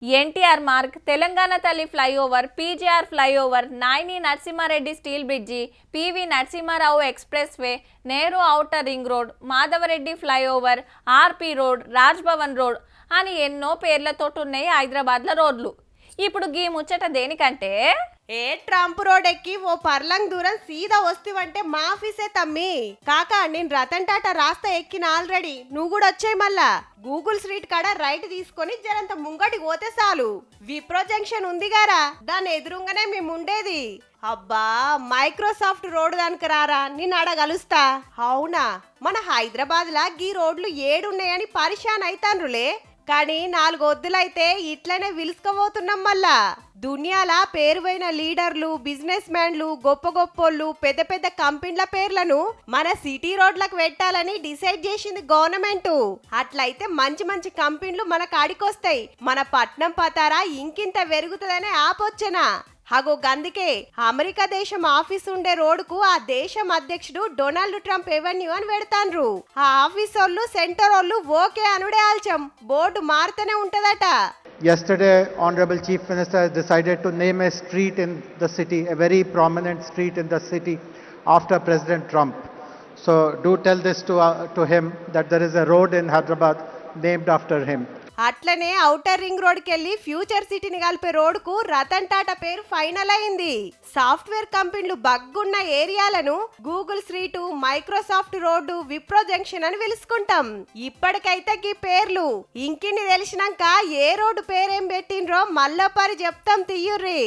NTR Marg, Telangana Thalli flyover, PGR flyover, Nayini Narasimha Reddy steel bridge, PV Narasimha Rao express way, Nehru outer ring road, Madhava Reddy flyover, RP road, Raj Bhavan road అని ఎన్నో పేర్లతోటున్నాయి హైదరాబాద్ల రోడ్లు. ఇప్పుడు గీ ముచ్చట దేనికంటే ట్రంప్ రోడ్ ఎక్కి ఓ పర్లంగ్ దూరం సీదా వస్తేవంటే మా ఆఫీసే తమ్మి. కాకా నేను రతన్ టాటా రాస్తా ఎక్కిన ఆల్రెడీ, నువ్వు కూడా వచ్చాయి మళ్ళా. గూగుల్ స్ట్రీట్ కాడ రైట్ తీసుకొని జరంత ముంగటి పోతే చాలు విప్రో జంక్షన్ ఉంది గారా, దాని ఎదురుగానే మేము ఉండేది. అబ్బా మైక్రోసాఫ్ట్ రోడ్ దానికి రారా, నిన్ను అడగలుస్తా. అవునా, మన హైదరాబాద్ లా గీ రోడ్లు 7 ఉన్నాయని పరిశాన్ అయితాన్రులే, కానీ 4 వద్దులైతే ఇట్లనే విలుసుకపోతున్నాం. మళ్ళా దునియాల పేరువైన లీడర్లు, బిజినెస్ మ్యాన్లు, గొప్ప గొప్పోళ్ళు, పెద్ద పెద్ద కంపెనీల పేర్లను మన సిటీ రోడ్లకు పెట్టాలని డిసైడ్ చేసింది గవర్నమెంట్. అట్లయితే మంచి మంచి కంపెనీలు మన కాడికొస్తాయి. మన పట్నం పతారా ఇంకింత పెరుగుతుందనే ఆపొచ్చనా. హగో గందుకే అమెరికా దేశం ఆఫీస్ ఉండే రోడ్డుకు ఆ దేశం అధ్యక్షుడు డొనాల్డ్ ట్రంప్ ఎవెన్యూ అని పెడతాన్రు. ఆ ఆఫీస్ వాళ్ళు సెంటర్ వాళ్ళు ఓకే అనుడే ఆల్చం, బోర్డు మారుతూనే ఉంటదట. Yesterday, Honorable Chief Minister has decided to name a street in the city, a very prominent street in the city, after President Trump. So do tell this to him that there is a road in Hyderabad named after him. అట్లనే outer ring road కెళ్ళి future సిటీని కలిపే రోడ్కు రతన్ టాటా పేరు final అయింది. Software కంపెనీలు బగ్గున్న ఏరియాలను Google street, Microsoft road, Wipro junction అని పిలుచుకుంటాం. ఇప్పటికైతే ఈ పేర్లు ఇంకిన్ని తెలిసినాక ఏ రోడ్డు పేరేం పెట్టిండ్రో మళ్ళా పరి చెప్తాం, తీయుర్రి.